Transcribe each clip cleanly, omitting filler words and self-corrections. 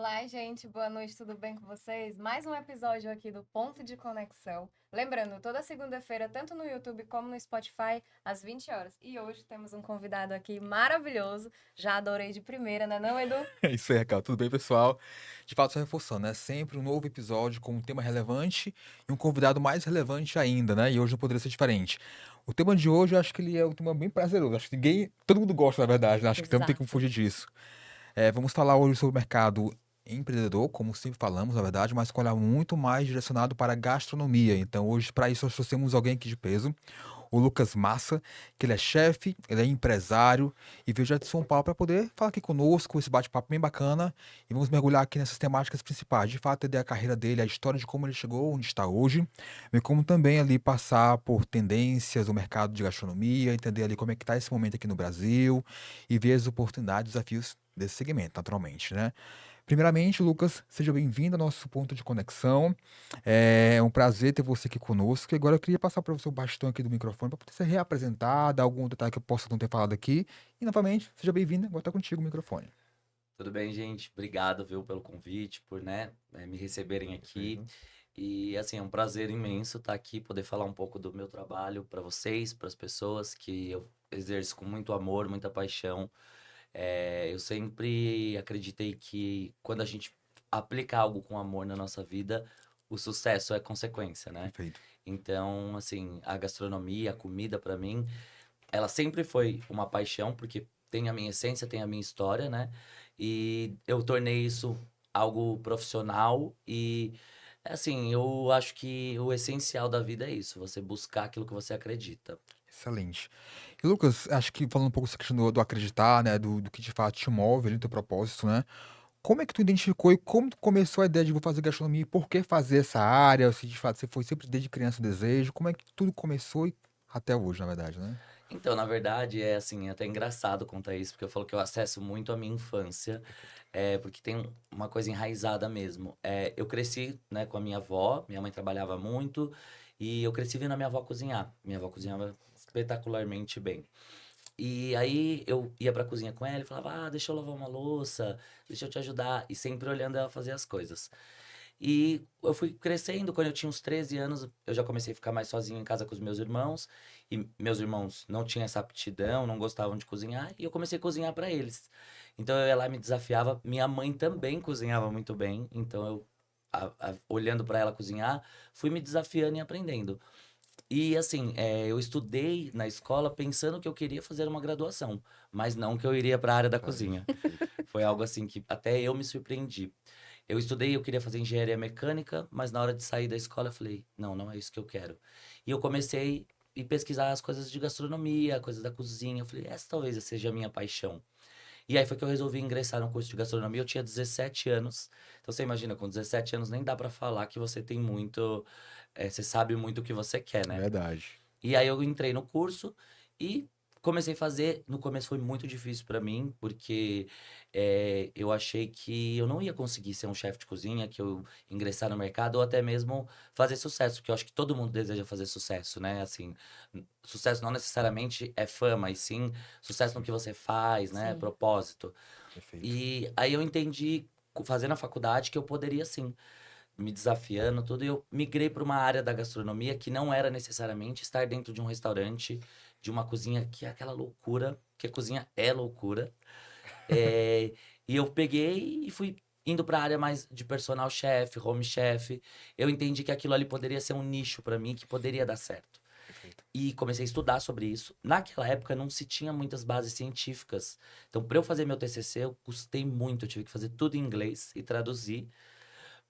Olá, gente, boa noite, tudo bem com vocês? Mais um episódio aqui do Ponto de Conexão. Lembrando, toda segunda-feira, tanto no YouTube como no Spotify, às 20 horas. E hoje temos um convidado aqui maravilhoso, já adorei de primeira, né não, Edu? É isso aí, Raquel. Tudo bem, pessoal? De fato, só reforçando, né? Sempre um novo episódio com um tema relevante e um convidado mais relevante ainda, né? E hoje não poderia ser diferente. O tema de hoje, eu acho que ele é um tema bem prazeroso. Acho que todo mundo gosta, na verdade, né? Acho que não tem como Exato. fugir disso. Vamos falar hoje sobre o mercado empreendedor, como sempre falamos, na verdade, mas com um olhar muito mais direcionado para a gastronomia. Então, hoje, para isso, nós trouxemos alguém aqui de peso, o Lucas Massa, que ele é chefe, ele é empresário e veio já de São Paulo para poder falar aqui conosco, esse bate-papo bem bacana e vamos mergulhar aqui nessas temáticas principais, de fato, entender a carreira dele, a história de como ele chegou onde está hoje, bem como também ali passar por tendências do mercado de gastronomia, entender ali como é que está esse momento aqui no Brasil e ver as oportunidades e desafios desse segmento, naturalmente, né? Primeiramente, Lucas, seja bem-vindo ao nosso ponto de conexão. É um prazer ter você aqui conosco. E agora eu queria passar para você o bastão aqui do microfone para poder se reapresentar, dar algum detalhe que eu possa não ter falado aqui. E novamente, seja bem-vindo. Agora está contigo o microfone. Tudo bem, gente? Obrigado, viu, pelo convite, por, me receberem aqui. Perfeito. E, assim, é um prazer imenso estar aqui, poder falar um pouco do meu trabalho para vocês, para as pessoas que eu exerço com muito amor, muita paixão. Eu sempre acreditei que quando a gente aplica algo com amor na nossa vida, o sucesso é consequência, né? Perfeito. Então, assim, a gastronomia, a comida, para mim, ela sempre foi uma paixão, porque tem a minha essência, tem a minha história, né? E eu tornei isso algo profissional e, assim, eu acho que o essencial da vida é isso, você buscar aquilo que você acredita. Excelente. E Lucas, acho que falando um pouco dessa questão do acreditar, né, do que de fato te move ali, teu propósito, né? Como é que tu identificou e como tu começou a ideia de vou fazer gastronomia e por que fazer essa área? Se de fato você foi sempre desde criança o desejo, como é que tudo começou e até hoje, na verdade, né? Então, na verdade, é assim, é até engraçado contar isso, porque eu falo que eu acesso muito a minha infância, Perfeito. porque tem uma coisa enraizada mesmo. Eu cresci, né, com a minha avó, minha mãe trabalhava muito, e eu cresci vendo a minha avó cozinhar. Minha avó cozinhava espetacularmente bem. E aí eu ia pra cozinha com ela e falava, deixa eu lavar uma louça, deixa eu te ajudar, e sempre olhando ela fazer as coisas. E eu fui crescendo, quando eu tinha uns 13 anos, eu já comecei a ficar mais sozinho em casa com os meus irmãos. E meus irmãos não tinham essa aptidão, não gostavam de cozinhar, e eu comecei a cozinhar para eles. Então eu ia lá e me desafiava. Minha mãe também cozinhava muito bem, então eu, olhando para ela cozinhar, fui me desafiando e aprendendo. E assim, eu estudei na escola pensando que eu queria fazer uma graduação, mas não que eu iria para a área da Para isso, cozinha. perfeito. Foi algo assim que até eu me surpreendi. Eu estudei, eu queria fazer engenharia mecânica, mas na hora de sair da escola eu falei, não, não é isso que eu quero. E eu comecei a pesquisar as coisas de gastronomia, coisas da cozinha. Eu falei, essa talvez seja a minha paixão. E aí foi que eu resolvi ingressar no curso de gastronomia. Eu tinha 17 anos. Então você imagina, com 17 anos nem dá pra falar que você tem muito, você sabe muito o que você quer, né? Verdade. E aí eu entrei no curso e comecei a fazer. No começo foi muito difícil para mim, porque eu achei que eu não ia conseguir ser um chefe de cozinha, que eu ingressar no mercado ou até mesmo fazer sucesso, porque eu acho que todo mundo deseja fazer sucesso, né? Assim, sucesso não necessariamente é fama, e sim sucesso no Sim, que você faz, né? Sim. Propósito. perfeito. E aí eu entendi, fazendo a faculdade, que eu poderia sim me desafiando, tudo, e eu migrei para uma área da gastronomia que não era necessariamente estar dentro de um restaurante, de uma cozinha que é aquela loucura, que a cozinha é loucura. É, e eu peguei e fui indo para a área mais de personal chef, home chef. Eu entendi que aquilo ali poderia ser um nicho para mim, que poderia dar certo. Perfeito. E comecei a estudar sobre isso. Naquela época não se tinha muitas bases científicas. Então, para eu fazer meu TCC, eu custei muito, eu tive que fazer tudo em inglês e traduzir.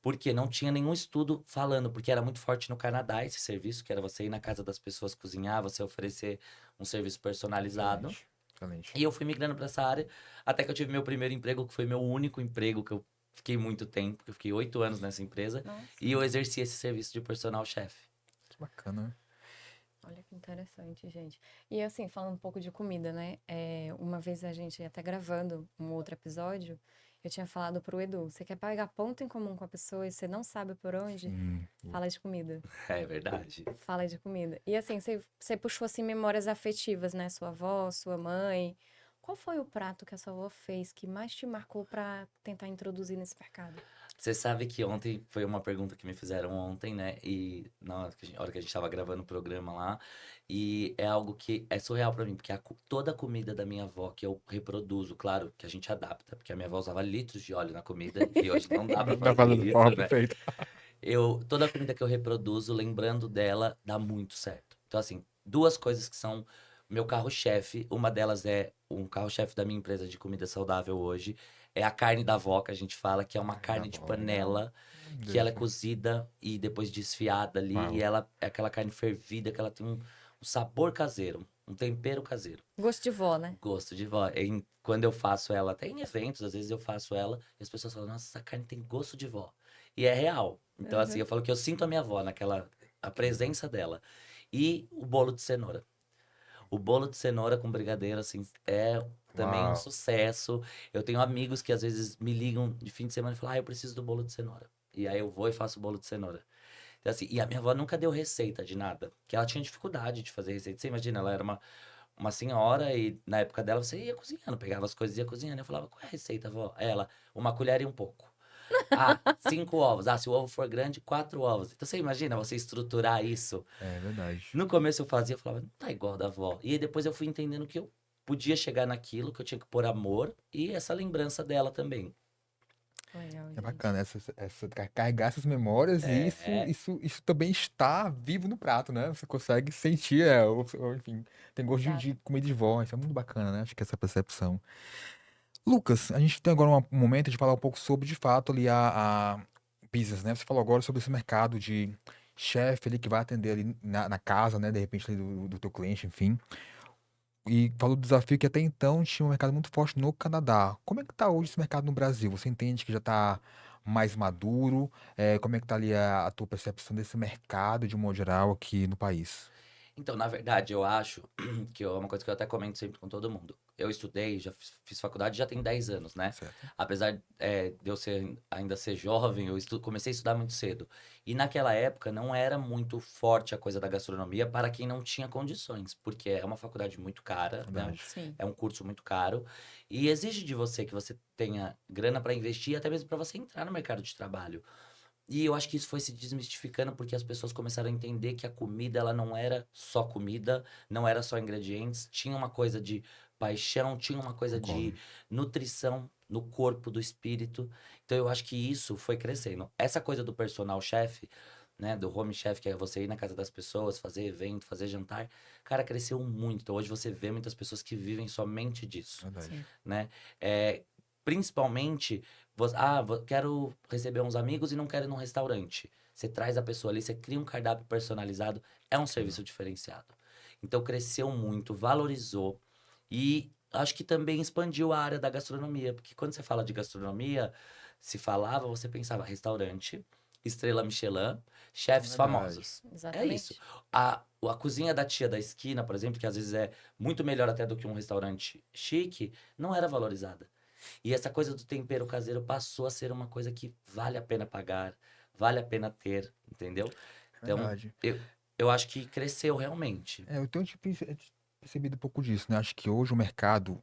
Porque não tinha nenhum estudo falando, porque era muito forte no Canadá esse serviço, que era você ir na casa das pessoas cozinhar, você oferecer um serviço personalizado. Excelente. Excelente. E eu fui migrando para essa área, até que eu tive meu primeiro emprego, que foi meu único emprego, que eu fiquei muito tempo, que eu fiquei 8 anos nessa empresa, Nossa, e eu exerci esse serviço de personal chef. Que bacana. olha que interessante, gente. E assim, falando um pouco de comida, né? Uma vez a gente até gravando um outro episódio, eu tinha falado pro Edu, você quer pegar ponto em comum com a pessoa e você não sabe por onde? Sim. Fala de comida. É verdade. Fala de comida. E assim, você puxou assim memórias afetivas, né? Sua avó, sua mãe. Qual foi o prato que a sua avó fez que mais te marcou pra tentar introduzir nesse mercado? Você sabe que ontem foi uma pergunta que me fizeram ontem, né? E na hora que a gente tava gravando o programa lá. E é algo que é surreal pra mim, porque toda a comida da minha avó que eu reproduzo, claro que a gente adapta, porque a minha avó usava litros de óleo na comida e hoje não dá pra Não fazer fazendo isso, forma né? perfeita. Toda a comida que eu reproduzo, lembrando dela, dá muito certo. Então, assim, duas coisas que são meu carro-chefe. Uma delas é um carro-chefe da minha empresa de comida saudável hoje. É a carne da avó, que a gente fala, que é uma Ai, da carne de avó. Legal. panela, que ela é Delícia. cozida e depois desfiada ali. E Uau. ela é aquela carne fervida, que ela tem um sabor caseiro, um tempero caseiro. Gosto de vó, né? Gosto de vó. Quando eu faço ela, até em eventos, às vezes eu faço ela e as pessoas falam, nossa, essa carne tem gosto de vó. E é real. Então, assim, Uhum. eu falo que eu sinto a minha avó a presença dela. E o bolo de cenoura. O bolo de cenoura com brigadeiro, assim, é também um Uau. sucesso. Eu tenho amigos que às vezes me ligam de fim de semana e falam, eu preciso do bolo de cenoura. E aí eu vou e faço o bolo de cenoura. Então, assim, e a minha avó nunca deu receita de nada, porque ela tinha dificuldade de fazer receita. Você imagina, ela era uma senhora e na época dela você ia cozinhando, pegava as coisas e ia cozinhando. Eu falava, qual é a receita, vó? Ela, uma colher e um pouco. Ah, 5 ovos. Ah, se o ovo for grande, 4 ovos. Então você imagina você estruturar isso. É verdade. No começo eu fazia, eu falava, não tá igual da avó. E aí depois eu fui entendendo que eu podia chegar naquilo, que eu tinha que pôr amor e essa lembrança dela também. Legal, É gente. bacana carregar essas memórias e É, isso também está vivo no prato, né? Você consegue sentir, enfim, tem gosto de Exato. comida de vó, isso é muito bacana, né? Acho que essa percepção. Lucas, a gente tem agora um momento de falar um pouco sobre, de fato, ali a business, né? Você falou agora sobre esse mercado de chefe ali que vai atender ali na casa, né? De repente ali do teu cliente, enfim. E falou do desafio que até então tinha um mercado muito forte no Canadá. Como é que tá hoje esse mercado no Brasil? Você entende que já está mais maduro? Como é que tá ali a tua percepção desse mercado de um modo geral aqui no país? então, na verdade, eu acho que é uma coisa que eu até comento sempre com todo mundo. Eu estudei, já fiz faculdade, já tem 10 anos, né? Certo. Apesar de eu ainda ser jovem, eu comecei a estudar muito cedo. E naquela época não era muito forte a coisa da gastronomia para quem não tinha condições, porque é uma faculdade muito cara, né? Verdade. Sim. É um curso muito caro e exige de você que você tenha grana para investir, até mesmo para você entrar no mercado de trabalho. E eu acho que isso foi se desmistificando porque as pessoas começaram a entender que a comida ela não era só comida, não era só ingredientes, tinha uma coisa de paixão, tinha uma coisa Concordo. de nutrição no corpo, do espírito. Então eu acho que isso foi crescendo. Essa coisa do personal chef, né, do home chef, que é você ir na casa das pessoas, fazer evento, fazer jantar, cara, cresceu muito. Então hoje você vê muitas pessoas que vivem somente disso, Verdade. Sim. né? Principalmente quero receber uns amigos e não quero ir num restaurante. Você traz a pessoa ali, você cria um cardápio personalizado, é um Incrível. serviço diferenciado. Então cresceu muito, valorizou e acho que também expandiu a área da gastronomia, porque quando você fala de gastronomia, se falava, você pensava restaurante, estrela Michelin, chefes Verdade. famosos. É isso. Exatamente. A cozinha da tia da esquina, por exemplo, que às vezes é muito melhor até do que um restaurante chique, não era valorizada. E essa coisa do tempero caseiro passou a ser uma coisa que vale a pena pagar, vale a pena ter, entendeu? Então, Verdade. eu acho que cresceu realmente. Eu tenho percebido um pouco disso, né? Acho que hoje o mercado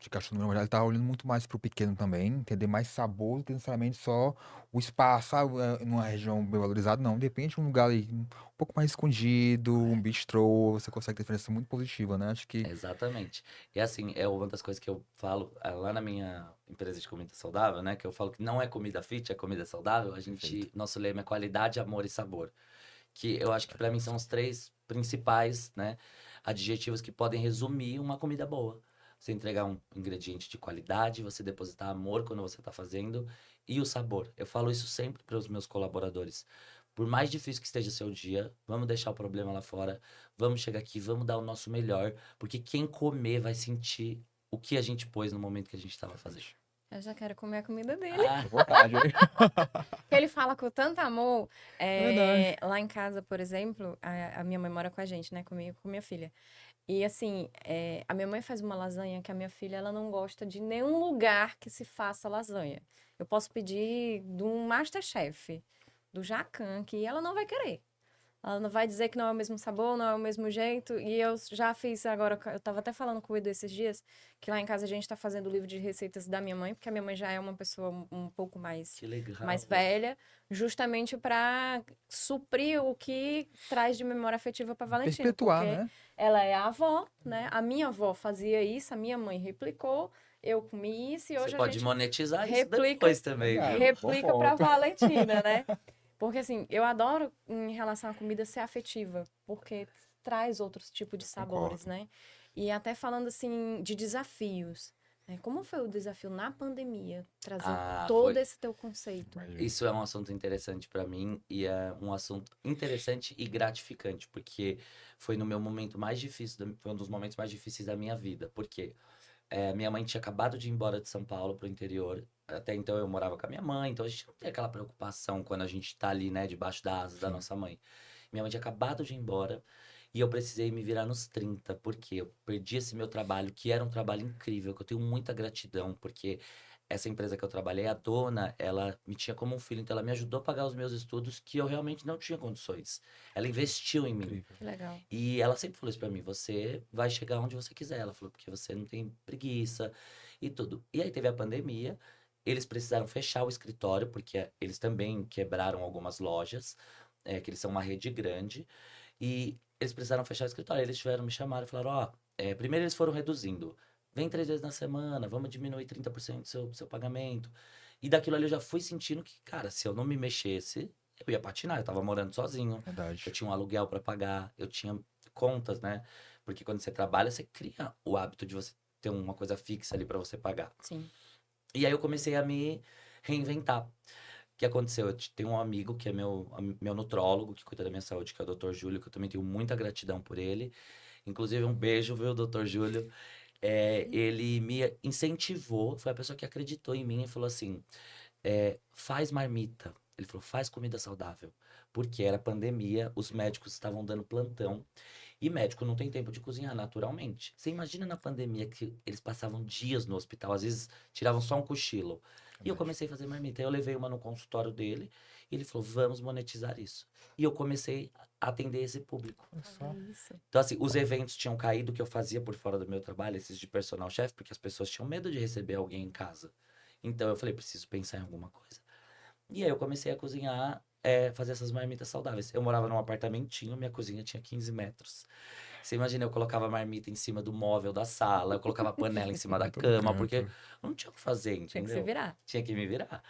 de gastronomia, ele tá olhando muito mais pro pequeno também, entender mais sabor do que necessariamente só o espaço, sabe? Numa região bem valorizada, não. De repente, um lugar ali um pouco mais escondido, um bistrô, você consegue ter diferença muito positiva, né? Acho que. Exatamente. E assim, é uma das coisas que eu falo lá na minha empresa de comida saudável, né? Que eu falo que não é comida fit, é comida saudável. Perfeito. Nosso lema é qualidade, amor e sabor. Que eu acho que pra mim são os três principais, né, adjetivos que podem resumir uma comida boa. Você entregar um ingrediente de qualidade, você depositar amor quando você está fazendo e o sabor. Eu falo isso sempre para os meus colaboradores. Por mais difícil que esteja seu dia, vamos deixar o problema lá fora, vamos chegar aqui, vamos dar o nosso melhor, porque quem comer vai sentir o que a gente pôs no momento que a gente estava fazendo. Exatamente. Eu já quero comer a comida dele. Ah, À vontade, hein? Que ele fala com tanto amor. É verdade. Lá em casa, por exemplo, a minha mãe mora com a gente, né? Comigo e com minha filha. E assim, a minha mãe faz uma lasanha que a minha filha ela não gosta de nenhum lugar que se faça lasanha. Eu posso pedir de um MasterChef, do Jacan, que ela não vai querer. Ela não vai dizer que não é o mesmo sabor, não é o mesmo jeito. E eu já fiz agora, eu tava até falando com o Edu esses dias, que lá em casa a gente tá fazendo o livro de receitas da minha mãe, porque a minha mãe já é uma pessoa um pouco mais, Que legal. mais velha, justamente para suprir o que traz de memória afetiva para Valentina, Perpetuar, porque né? ela é a avó, né? A minha avó fazia isso, a minha mãe replicou, eu comi isso e Você hoje a pode gente monetizar isso replica depois também, Legal, viu? bom replica para ponto. Valentina, né? Porque assim, eu adoro em relação à comida ser afetiva, porque traz outros tipos de sabores, Concordo. né? E até falando assim de desafios, né? Como foi o desafio na pandemia trazer Ah, todo foi. esse teu conceito? Imagino. Isso é um assunto interessante pra mim e é um assunto interessante e gratificante, porque foi no meu momento mais difícil, foi um dos momentos mais difíceis da minha vida. Por quê? Minha mãe tinha acabado de ir embora de São Paulo pro interior. Até então eu morava com a minha mãe, então a gente não tem aquela preocupação quando a gente tá ali, né, debaixo da asa da Sim. nossa mãe. Minha mãe tinha acabado de ir embora e eu precisei me virar nos 30 porque eu perdi esse meu trabalho, que era um trabalho incrível, que eu tenho muita gratidão, porque essa empresa que eu trabalhei, a dona, ela me tinha como um filho, então ela me ajudou a pagar os meus estudos que eu realmente não tinha condições. Ela investiu em mim. Incrível. Que legal. E ela sempre falou isso pra mim: você vai chegar onde você quiser. Ela falou, porque você não tem preguiça e tudo. E aí teve a pandemia, eles precisaram fechar o escritório, porque eles também quebraram algumas lojas, que eles são uma rede grande, e eles precisaram fechar o escritório. Eles tiveram me chamaram e falaram: ó, primeiro eles foram reduzindo. Vem 3 vezes na semana, vamos diminuir 30% do seu pagamento. E daquilo ali eu já fui sentindo que, cara, se eu não me mexesse, eu ia patinar. Eu tava morando sozinho. Eu Verdade. tinha um aluguel para pagar, eu tinha contas, né? Porque quando você trabalha, você cria o hábito de você ter uma coisa fixa ali para você pagar. Sim. E aí eu comecei a me reinventar. O que aconteceu? Tenho um amigo que é meu nutrólogo, que cuida da minha saúde, que é o Dr. Júlio, que eu também tenho muita gratidão por ele. Inclusive, um beijo, viu, Dr. Júlio? Ele me incentivou, foi a pessoa que acreditou em mim e falou assim: faz marmita. Ele falou, faz comida saudável. Porque era pandemia, os médicos estavam dando plantão. E médico não tem tempo de cozinhar naturalmente. Você imagina na pandemia que eles passavam dias no hospital, às vezes tiravam só um cochilo. E eu Verdade. comecei a fazer marmita. Aí eu levei uma no consultório dele e ele falou, vamos monetizar isso. E eu comecei a atender esse público. Olha só. Olha isso. Então, assim, os eventos tinham caído que eu fazia por fora do meu trabalho, esses de personal chef, porque as pessoas tinham medo de receber alguém em casa. Então eu falei, preciso pensar em alguma coisa. E aí eu comecei a cozinhar, fazer essas marmitas saudáveis. Eu morava num apartamentinho, minha cozinha tinha 15 metros. Você imagina, eu colocava a marmita em cima do móvel da sala, eu colocava a panela em cima da Todo cama, porque canto. eu não tinha o que fazer, Tinha que se entendeu? virar. Tinha que me virar.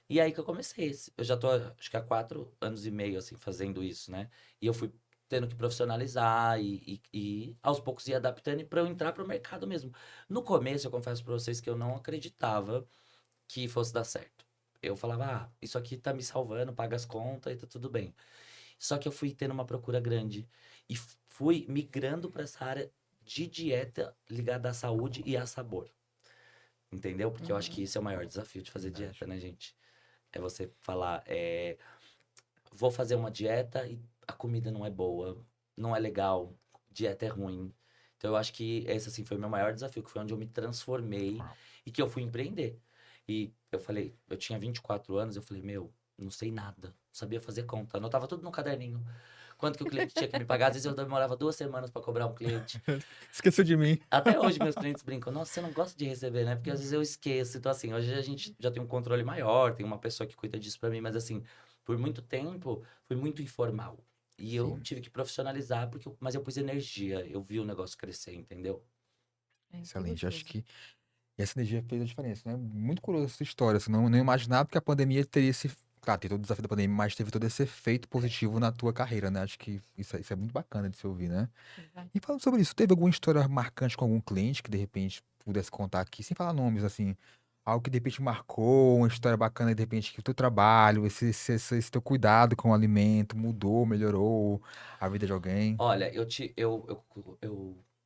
E aí que eu comecei. Eu já tô, acho que há 4 anos e meio, assim, fazendo isso, né? E eu fui tendo que profissionalizar e aos poucos ir adaptando para eu entrar pro mercado mesmo. No começo, eu confesso pra vocês que eu não acreditava que fosse dar certo. Eu falava, isso aqui tá me salvando, paga as contas e tá tudo bem. Só que eu fui tendo uma procura grande e fui migrando para essa área de dieta ligada à saúde e a sabor. Entendeu? Porque eu acho que Uhum. esse é o maior desafio de fazer Verdade. dieta, né, gente? É você falar, vou fazer uma dieta e a comida não é boa, não é legal, dieta é ruim. Então eu acho que esse assim foi o meu maior desafio, que foi onde eu me transformei Uau. e que eu fui empreender. E eu falei, eu tinha 24 anos, eu falei, meu, não sei nada, não sabia fazer conta, anotava tudo no caderninho. Quanto que o cliente tinha que me pagar, às vezes eu demorava 2 semanas para cobrar um cliente. Esqueceu de mim. Até hoje meus clientes brincam, nossa, você não gosta de receber, né? Porque às vezes eu esqueço. Então, assim, hoje a gente já tem um controle maior, tem uma pessoa que cuida disso pra mim, mas assim, por muito tempo foi muito informal. E eu Sim, tive que profissionalizar, mas eu pus energia, eu vi o negócio crescer, entendeu? É, que excelente. Acho gostoso. que essa energia fez a diferença, né? Muito curiosa essa história. Assim, não imaginava que a pandemia teria esse. Claro, tem todo o desafio da pandemia, mas teve todo esse efeito positivo na tua carreira, né? Acho que isso é muito bacana de se ouvir, né? Vai. E falando sobre isso, teve alguma história marcante com algum cliente que de repente pudesse contar aqui, sem falar nomes, assim, algo que de repente marcou, uma história bacana, de repente, que o teu trabalho, esse teu cuidado com o alimento mudou, melhorou a vida de alguém? Olha, eu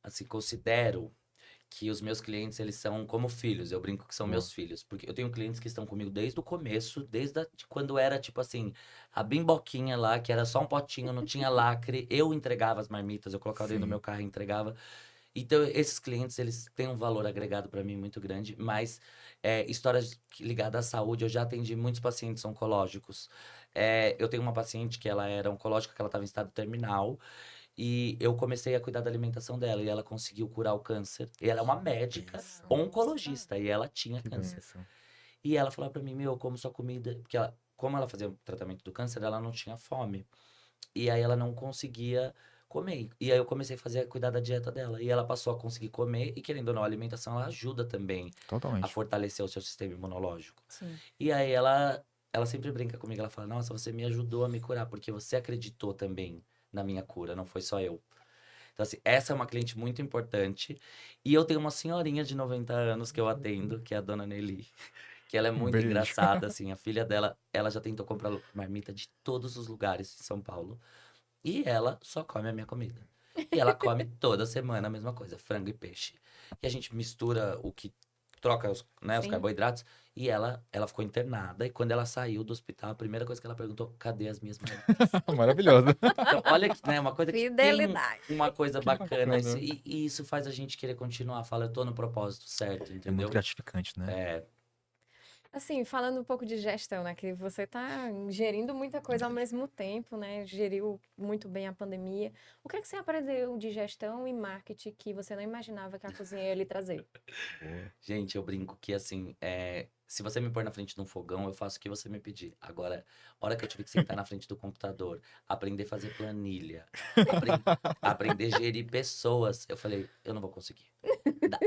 assim, considero que os meus clientes, eles são como filhos. Eu brinco que são Boa. meus filhos. Porque eu tenho clientes que estão comigo desde o começo, de quando era, tipo assim, a bimboquinha lá, que era só um potinho, não tinha lacre. Eu entregava as marmitas, eu colocava dentro do meu Sim, carro e entregava. Então, esses clientes, eles têm um valor agregado para mim muito grande, mas histórias ligadas à saúde, eu já atendi muitos pacientes oncológicos. Eu tenho uma paciente que ela era oncológica, que ela estava em estado terminal, e eu comecei a cuidar da alimentação dela, e ela conseguiu curar o câncer. E ela é uma médica Isso. oncologista, e ela tinha Que câncer. bênção. E ela falou para mim, meu, eu como sua comida, porque ela, como ela fazia o tratamento do câncer, ela não tinha fome. E aí ela não conseguia comer. E aí eu comecei a fazer, cuidar da dieta dela. E ela passou a conseguir comer, e querendo ou não, a alimentação ela ajuda também a Totalmente. fortalecer o seu sistema imunológico. Sim. E aí ela sempre brinca comigo, ela fala, nossa, você me ajudou a me curar, porque você acreditou também na minha cura, não foi só eu. Então, assim, essa é uma cliente muito importante. E eu tenho uma senhorinha de 90 anos que eu atendo, que é a dona Nelly, que ela é Um muito beijo. engraçada, assim, a filha dela, ela já tentou comprar marmita de todos os lugares em São Paulo. E ela só come a minha comida. E ela come toda semana a mesma coisa, frango e peixe. E a gente mistura o que troca os Sim. carboidratos. E ela ficou internada. E quando ela saiu do hospital, a primeira coisa que ela perguntou, cadê as minhas marmitas? Maravilhoso. Então, olha que, né, uma coisa que tem Fidelidade. uma coisa Que bacana. bacana. E isso faz a gente querer continuar. Fala, eu tô no propósito certo, É muito entendeu? gratificante, né? É, Assim, falando um pouco de gestão, né? Que você está gerindo muita coisa ao mesmo tempo, né? Geriu muito bem a pandemia. O que é que você aprendeu de gestão e marketing que você não imaginava que a cozinha ia lhe trazer? Boa. gente, eu brinco que assim, se você me pôr na frente de um fogão, eu faço o que você me pedir. Agora, a hora que eu tive que sentar na frente do computador, aprender a fazer planilha, apren- aprender a gerir pessoas, eu falei, eu não vou conseguir.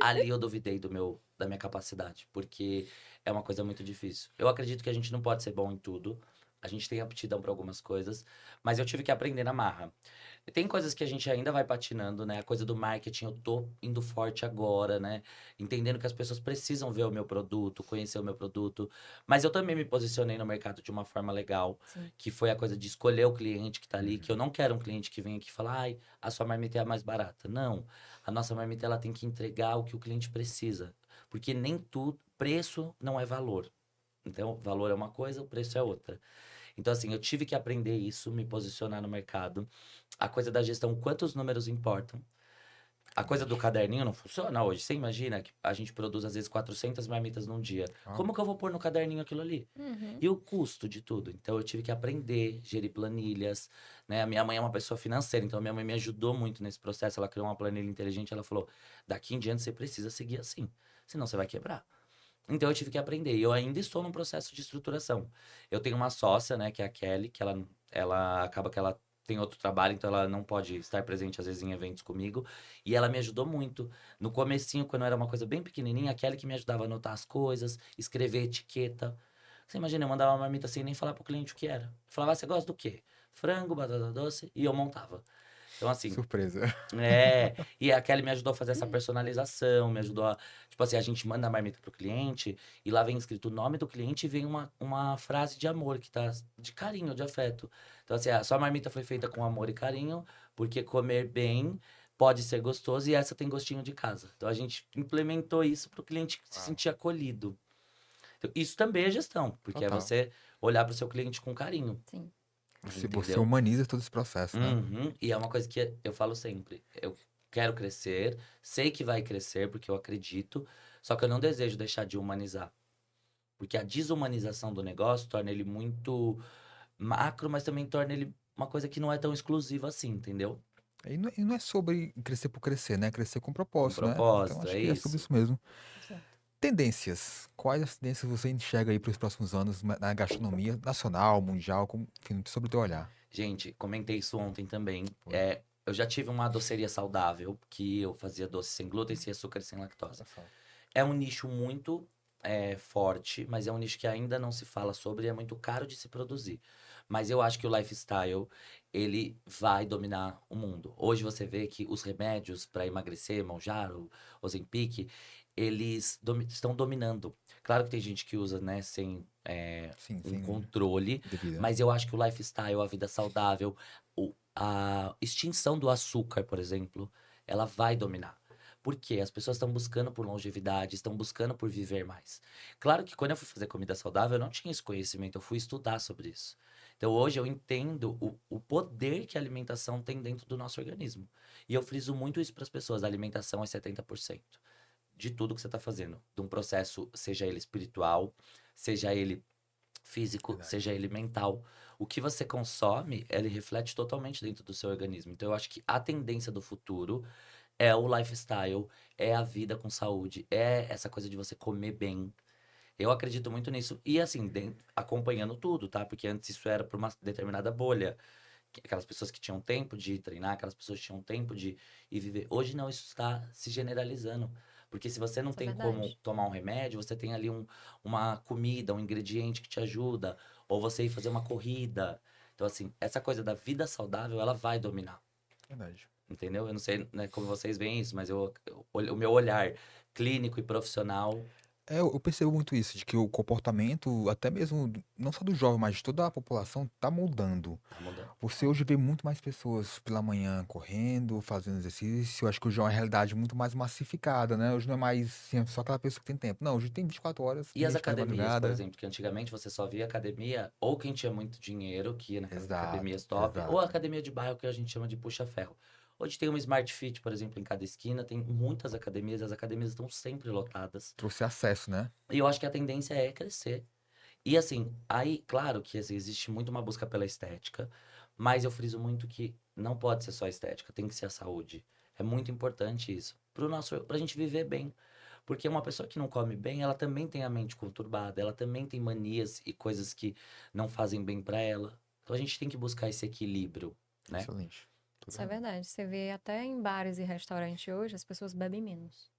Ali eu duvidei da minha capacidade, porque é uma coisa muito difícil. Eu acredito que a gente não pode ser bom em tudo. A gente tem aptidão para algumas coisas, mas eu tive que aprender na marra. Tem coisas que a gente ainda vai patinando, né? A coisa do marketing, eu tô indo forte agora, né? Entendendo que as pessoas precisam ver o meu produto, conhecer o meu produto. Mas eu também me posicionei no mercado de uma forma legal, Sim. que foi a coisa de escolher o cliente que tá ali, que eu Uhum. não quero um cliente que venha aqui e fala, ai, a sua marmita é a mais barata. Não. A nossa marmita ela tem que entregar o que o cliente precisa. Porque nem tudo, preço não é valor. Então, valor é uma coisa, o preço é outra. Então, assim, eu tive que aprender isso, me posicionar no mercado. A coisa da gestão, quantos números importam. A coisa do Verdade. caderninho não funciona hoje. Você imagina que a gente produz, às vezes, 400 marmitas num dia. Uau. Como que eu vou pôr no caderninho aquilo ali? Uhum. E o custo de tudo? Então, eu tive que aprender, gerir planilhas, né? A minha mãe é uma pessoa financeira, então a minha mãe me ajudou muito nesse processo. Ela criou uma planilha inteligente, ela falou, daqui em diante você precisa seguir assim, senão você vai quebrar. Então, eu tive que aprender. E eu ainda estou num processo de estruturação. Eu tenho uma sócia, né, que é a Kelly, que ela acaba que ela tem outro trabalho, então ela não pode estar presente, às vezes, em eventos comigo. E ela me ajudou muito. No comecinho, quando era uma coisa bem pequenininha, a Kelly que me ajudava a anotar as coisas, escrever etiqueta. Você imagina, eu mandava uma marmita sem nem falar pro cliente o que era. Eu falava, você gosta do quê? Frango, batata doce, e eu montava. Então, assim, Surpresa. e a Kelly me ajudou a fazer essa personalização, me ajudou a. Tipo assim, a gente manda a marmita pro cliente e lá vem escrito o nome do cliente e vem uma frase de amor, que tá. De carinho, de afeto. Então, assim, a sua marmita foi feita com amor e carinho, porque comer bem pode ser gostoso e essa tem gostinho de casa. Então, a gente implementou isso pro cliente se Uau. sentir acolhido. Então, isso também é gestão, porque é Total. você olhar pro seu cliente com carinho, Sim. Você entendeu? humaniza todo esse processo, né? Uhum. E é uma coisa que eu falo sempre. Eu quero crescer, sei que vai crescer porque eu acredito, só que eu não desejo deixar de humanizar. Porque a desumanização do negócio torna ele muito macro, mas também torna ele uma coisa que não é tão exclusiva assim, entendeu? E não é sobre crescer por crescer, né? Crescer com Com propósito, né? Então propósito, acho é que é sobre isso. isso mesmo. Exato. Tendências. Quais as tendências você enxerga aí para os próximos anos na gastronomia nacional, mundial, enfim, sobre o teu olhar? Gente, comentei isso ontem também. Foi. Eu já tive uma doceria saudável, que eu fazia doce sem glúten, sem açúcar e sem lactose. Olha só. É um nicho muito forte, mas é um nicho que ainda não se fala sobre e é muito caro de se produzir. Mas eu acho que o lifestyle, ele vai dominar o mundo. Hoje você vê que os remédios para emagrecer, Mounjaro, Ozempic, eles estão dominando. Claro que tem gente que usa, né, sem Sim, um sim, controle, devida. mas eu acho que o lifestyle, a vida saudável, a extinção do açúcar, por exemplo, ela vai dominar. Por quê? As pessoas estão buscando por longevidade, estão buscando por viver mais. Claro que quando eu fui fazer comida saudável, eu não tinha esse conhecimento, eu fui estudar sobre isso. Então hoje eu entendo o poder que a alimentação tem dentro do nosso organismo. E eu friso muito isso para as pessoas: a alimentação é 70% de tudo que você está fazendo. De um processo, seja ele espiritual, seja ele físico, Verdade. seja ele mental. O que você consome, ele reflete totalmente dentro do seu organismo. Então eu acho que a tendência do futuro é o lifestyle, é a vida com saúde, é essa coisa de você comer bem. Eu acredito muito nisso. E assim, acompanhando tudo, tá? Porque antes isso era por uma determinada bolha. Aquelas pessoas que tinham tempo de treinar, aquelas pessoas que tinham tempo de ir viver. Hoje não, isso está se generalizando. Porque se você não Isso é tem como verdade. tomar um remédio, você tem ali uma comida, um ingrediente que te ajuda. Ou você ir fazer uma corrida. Então, assim, essa coisa da vida saudável, ela vai dominar. Verdade. Entendeu? Eu não sei, né, como vocês veem isso, mas o meu olhar clínico e profissional Eu percebo muito isso, de que o comportamento, até mesmo, não só do jovem, mas de toda a população, tá mudando. tá mudando. Você É. hoje vê muito mais pessoas pela manhã correndo, fazendo exercício. Eu acho que hoje é uma realidade muito mais massificada, né? Hoje não é mais assim, só aquela pessoa que tem tempo. Não, hoje tem 24 horas, E tem as gente que vai de academias, por madrugada. exemplo, que antigamente você só via academia ou quem tinha muito dinheiro, que ia naquelas Exato, academias top, ou a exato. academia de bairro que a gente chama de puxa-ferro. Hoje tem uma Smart Fit, por exemplo, em cada esquina, tem muitas academias, as academias estão sempre lotadas. Trouxe acesso, né? E eu acho que a tendência é crescer. E assim, aí, claro que assim, existe muito uma busca pela estética, mas eu friso muito que não pode ser só estética, tem que ser a saúde. É muito importante isso. Pra gente viver bem. Porque uma pessoa que não come bem, ela também tem a mente conturbada, ela também tem manias e coisas que não fazem bem pra ela. Então a gente tem que buscar esse equilíbrio, né? Excelente. Toda Isso é razão. verdade. Você vê até em bares e restaurantes hoje, as pessoas bebem menos.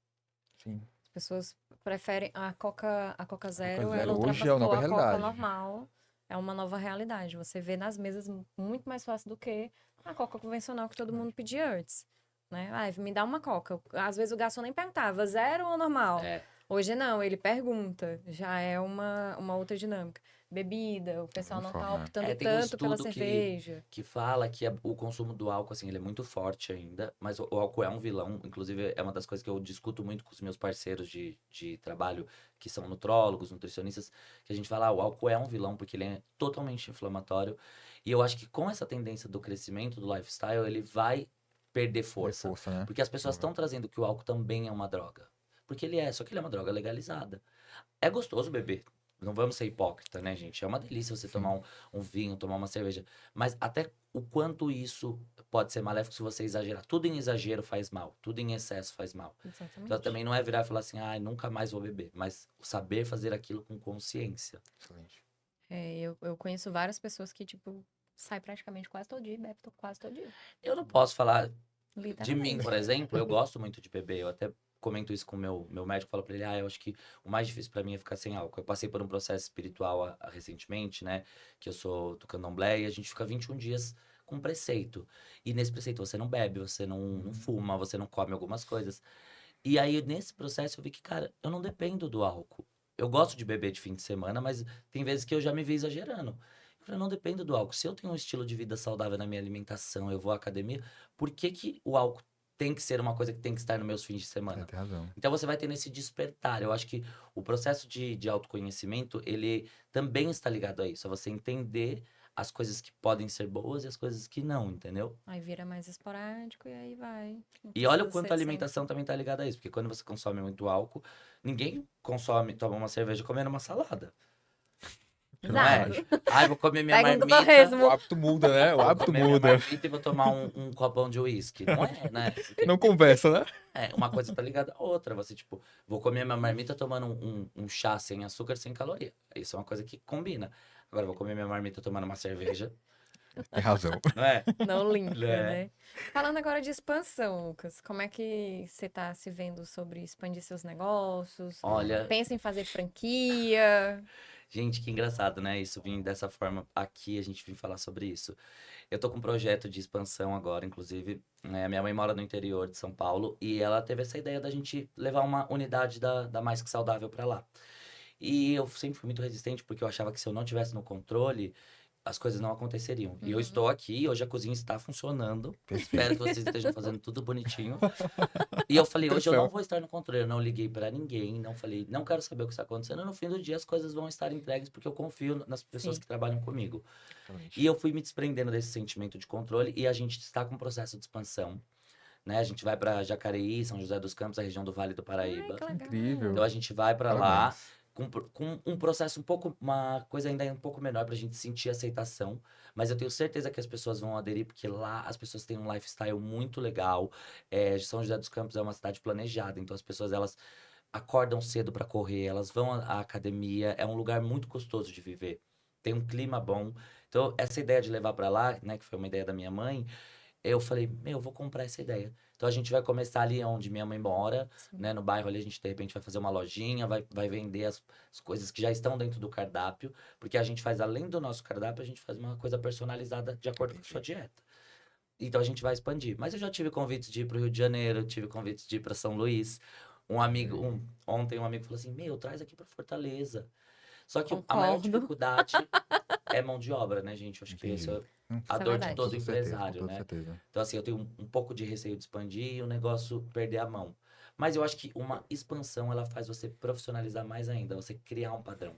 Sim. As pessoas preferem a Coca A Coca Zero, ela Zero hoje é uma ultrapassou nova a Coca realidade. normal. É uma nova realidade. Você vê nas mesas muito mais fácil do que a Coca convencional que todo mundo pedia antes. Né? Ah, me dá uma Coca. Às vezes o garçom nem perguntava, zero ou normal? É, Hoje não, ele pergunta. Já é uma outra dinâmica. Bebida, o Da pessoal mesma não tá forma, né? optando tem um tanto pela estudo cerveja. que fala que o consumo do álcool, assim, ele é muito forte ainda, mas o álcool é um vilão. Inclusive, é uma das coisas que eu discuto muito com os meus parceiros de trabalho, que são nutrólogos, nutricionistas, que a gente fala, o álcool é um vilão porque ele é totalmente inflamatório. E eu acho que com essa tendência do crescimento do lifestyle, ele vai perder Dê força. força, né? Porque as pessoas Boa. estão trazendo que o álcool também é uma droga. Porque ele é, só que ele é uma droga legalizada. É gostoso beber. Não vamos ser hipócrita, né, gente? É uma delícia você tomar Sim, um vinho, tomar uma cerveja. Mas até o quanto isso pode ser maléfico se você exagerar. Tudo em exagero faz mal. Tudo em excesso faz mal. Então Exatamente. também não é virar e falar assim, ah, nunca mais vou beber. Mas saber fazer aquilo com consciência. excelente. É, eu conheço várias pessoas que, tipo, sai praticamente quase todo dia e bebe quase todo dia. Eu não posso falar de mim, Literalmente. por exemplo, eu gosto muito de beber. Eu até comento isso com o meu médico, falo pra ele, eu acho que o mais difícil pra mim é ficar sem álcool. Eu passei por um processo espiritual recentemente, né, que eu sou do candomblé, e a gente fica 21 dias com preceito. E nesse preceito você não bebe, você não Uhum. fuma, você não come algumas coisas. E aí, nesse processo, eu vi que, cara, eu não dependo do álcool. Eu gosto de beber de fim de semana, mas tem vezes que eu já me vi exagerando. Eu falei, eu não dependo do álcool. Se eu tenho um estilo de vida saudável na minha alimentação, eu vou à academia, por que que o álcool tem que ser uma coisa que tem que estar nos meus fins de É, semana? tem razão. Então você vai tendo esse despertar. Eu acho que o processo de autoconhecimento, ele também está ligado a isso. A você entender as coisas que podem ser boas e as coisas que não, entendeu? Aí vira mais esporádico e aí vai. Não E olha o precisa quanto ser a de sempre. alimentação também tá ligada a isso, porque quando você consome muito álcool, ninguém consome, toma uma cerveja comendo uma salada, não é? Exato. Verdade. Ai, vou comer minha Pega um marmita, O torresmo. hábito muda, né? O vou hábito comer minha muda. marmita e vou tomar um copão de uísque. Não é, né? Não conversa, né? Uma coisa tá ligada à outra. Você, tipo, vou comer minha marmita tomando um chá sem açúcar, sem caloria. Isso é uma coisa que combina. Agora, vou comer minha marmita tomando uma cerveja, Tem razão. não é? Não linka, É. né? Falando agora de expansão, Lucas, como é que você tá se vendo sobre expandir seus negócios? Olha, Pensa em fazer franquia? gente, que engraçado, né? Isso vim dessa forma aqui, a gente vem falar sobre isso. Eu tô com um projeto de expansão agora, inclusive, né? Minha mãe mora no interior de São Paulo e ela teve essa ideia da gente levar uma unidade da Mais Que Saudável pra lá. E eu sempre fui muito resistente porque eu achava que se eu não tivesse no controle, as coisas não aconteceriam. E eu Uhum. estou aqui, hoje a cozinha está funcionando. Espero que vocês estejam fazendo tudo bonitinho. E eu falei, hoje eu não vou estar no controle, eu não liguei pra ninguém, não falei, não quero saber o que está acontecendo. No fim do dia as coisas vão estar entregues porque eu confio nas pessoas Sim. que trabalham comigo. Excelente. E eu fui me desprendendo desse sentimento de controle e a gente está com um processo de expansão, né? A gente vai pra Jacareí, São José dos Campos, a região do Vale do Ai, Paraíba. que legal. Incrível. Então a gente vai pra lá Parabéns. com um processo um pouco, uma coisa ainda um pouco menor pra gente sentir aceitação, mas eu tenho certeza que as pessoas vão aderir, porque lá as pessoas têm um lifestyle muito legal. São José dos Campos é uma cidade planejada, então as pessoas elas acordam cedo pra correr, elas vão à academia, é um lugar muito gostoso de viver. Tem um clima bom. Então essa ideia de levar pra lá, né, que foi uma ideia da minha mãe, eu falei, meu, eu vou comprar essa ideia. Então a gente vai começar ali onde minha mãe mora, Sim. né? No bairro ali, a gente de repente vai fazer uma lojinha, vai vender as coisas que já estão dentro do cardápio, porque a gente faz, além do nosso cardápio, a gente faz uma coisa personalizada de acordo com a sua dieta. Então a gente vai expandir. Mas eu já tive convites de ir pro Rio de Janeiro, tive convites de ir para São Luís. Ontem um amigo falou assim, meu, traz aqui para Fortaleza. Só que a maior Concordo. dificuldade é mão de obra, né, gente? Eu acho que essa Entendi. é a Isso é dor de verdade. todo Com toda certeza, com empresário, toda né? certeza. Então, assim, eu tenho um pouco de receio de expandir e o negócio perder a mão. Mas eu acho que uma expansão, ela faz você profissionalizar mais ainda, você criar um padrão.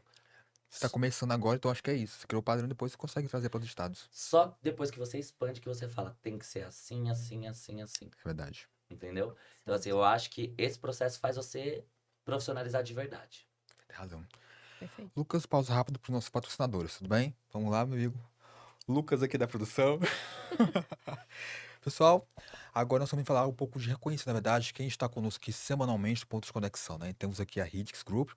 Você tá começando agora, então acho que é isso. Você criou o padrão, depois você consegue trazer para os estados. Só depois que você expande que você fala, tem que ser assim, assim, assim, assim. É verdade. Entendeu? Então, assim, eu acho que esse processo faz você profissionalizar de verdade. Tem razão. Perfeito. Lucas, pausa rápida para os nossos patrocinadores, tudo bem? Vamos lá, meu amigo. Lucas aqui da produção. Pessoal, agora nós vamos falar um pouco de reconhecer, na verdade, quem está conosco aqui semanalmente no Ponto de Conexão, né? Temos aqui a Ridix Group,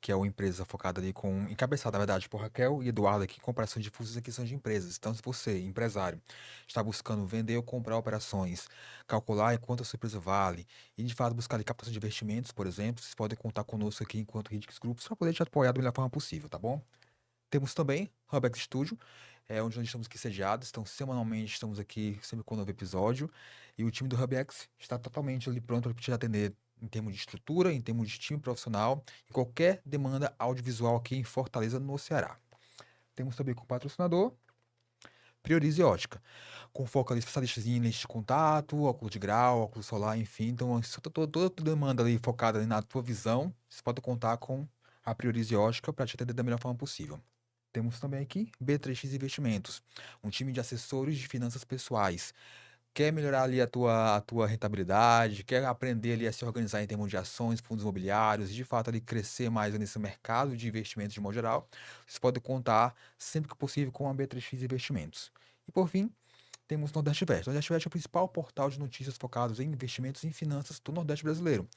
que é uma empresa focada ali encabeçada, na verdade, por Raquel e Eduardo aqui, com operações de fusões e aquisições de empresas. Então, se você, empresário, está buscando vender ou comprar operações, calcular quanto a sua empresa vale e, de fato, buscar ali captação de investimentos, por exemplo, vocês podem contar conosco aqui enquanto Ridix Group para poder te apoiar da melhor forma possível, tá bom? Temos também Hubex Studio, onde nós estamos aqui sediados. Então, semanalmente estamos aqui sempre com um novo episódio. E o time do Hubex está totalmente ali pronto para te atender em termos de estrutura, em termos de time profissional, em qualquer demanda audiovisual aqui em Fortaleza, no Ceará. Temos também como patrocinador Priorize Ótica, com foco ali especialistas em lente de contato, óculos de grau, óculos solar, enfim. Então, se toda demanda ali focada ali na tua visão, você pode contar com a Priorize Ótica para te atender da melhor forma possível. Temos também aqui B3X Investimentos, um time de assessores de finanças pessoais. Quer melhorar ali a tua rentabilidade, quer aprender ali a se organizar em termos de ações, fundos imobiliários, e de fato ali crescer mais nesse mercado de investimentos de modo geral, você pode contar sempre que possível com a B3X Investimentos. E por fim, temos o Nordeste Invest. O Nordeste Invest é o principal portal de notícias focados em investimentos e em finanças do Nordeste brasileiro.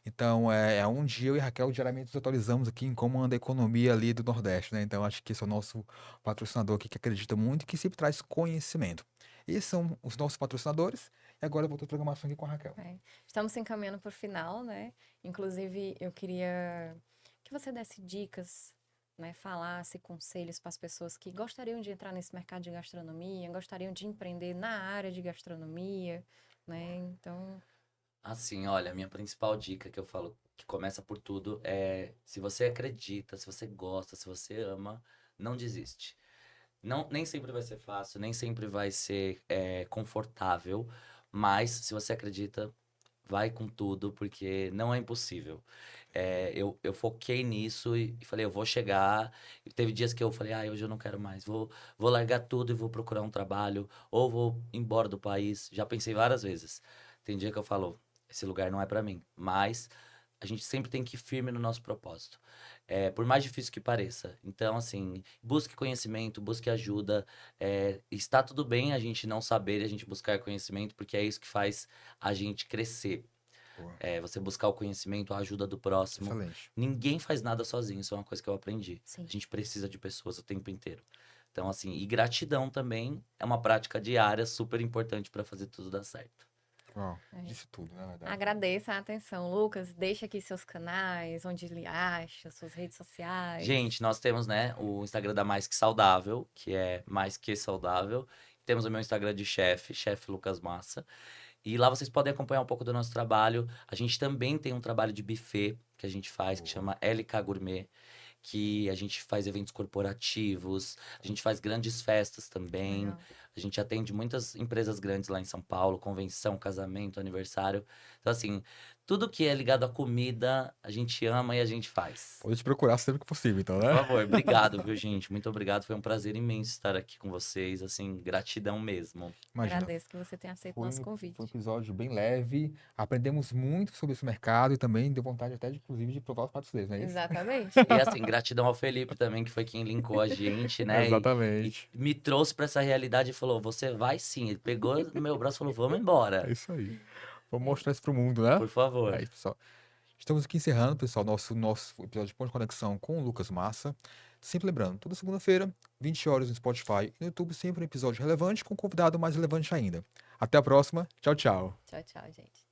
Então, é onde eu e Raquel diariamente nos atualizamos aqui em como anda a economia ali do Nordeste, né? Então, acho que esse é o nosso patrocinador aqui que acredita muito e que sempre traz conhecimento. Esses são os nossos patrocinadores. E agora eu vou ter programação aqui com a Raquel. Estamos se encaminhando para o final, né? Inclusive, eu queria que você desse dicas, né? Falasse conselhos para as pessoas que gostariam de entrar nesse mercado de gastronomia, gostariam de empreender na área de gastronomia, né? Então, Assim, olha, a minha principal dica que eu falo, que começa por tudo, é se você acredita, se você gosta, se você ama, não desiste. Não, nem sempre vai ser fácil, nem sempre vai ser confortável, mas se você acredita, vai com tudo, porque não é impossível. Eu foquei nisso e falei, eu vou chegar. E teve dias que eu falei, hoje eu não quero mais, vou largar tudo e vou procurar um trabalho, ou vou embora do país. Já pensei várias vezes. Tem dia que eu falo, esse lugar não é pra mim, mas a gente sempre tem que ir firme no nosso propósito. Por mais difícil que pareça. Então, assim, busque conhecimento, busque ajuda. Está tudo bem a gente não saber e a gente buscar conhecimento, porque é isso que faz a gente crescer. Boa. Você buscar o conhecimento, a ajuda do próximo. Excelente. Ninguém faz nada sozinho, isso é uma coisa que eu aprendi. sim. A gente precisa de pessoas o tempo inteiro. Então, assim, e gratidão também é uma prática diária super importante para fazer tudo dar certo. Uau, É. disse tudo, na verdade. Agradeça a atenção. Lucas, deixa aqui seus canais, onde ele acha, suas redes sociais. Gente, nós temos, né, o Instagram da Mais Que Saudável, que é Mais Que Saudável. Temos o meu Instagram de chefe Lucas Massa. E lá vocês podem acompanhar um pouco do nosso trabalho. A gente também tem um trabalho de buffet que a gente faz, que Boa. chama LK Gourmet, que a gente faz eventos corporativos, a gente faz grandes festas também. Legal. A gente atende muitas empresas grandes lá em São Paulo, convenção, casamento, aniversário. Então, assim, tudo que é ligado à comida, a gente ama e a gente faz. Pode te procurar sempre que possível, então, Por né? favor, obrigado, viu, gente? Muito obrigado. Foi um prazer imenso estar aqui com vocês. Assim, gratidão mesmo. Imagina. Agradeço que você tenha aceito o nosso Foi um convite. episódio bem leve, aprendemos muito sobre esse mercado e também deu vontade até, inclusive, de provar os pratos deles, não é isso? Exatamente. E assim, gratidão ao Felipe também, que foi quem linkou a gente, né? E Exatamente. me trouxe pra essa realidade e falou: você vai sim. Ele pegou no meu braço e falou: vamos É embora. isso aí. Vamos mostrar isso pro mundo, né? Por favor. É isso, pessoal. Estamos aqui encerrando, pessoal, nosso episódio de Ponto de Conexão com o Lucas Massa. Sempre lembrando, toda segunda-feira, 20 horas no Spotify e no YouTube, sempre um episódio relevante com um convidado mais relevante ainda. Até a próxima. Tchau, tchau. Tchau, tchau, gente.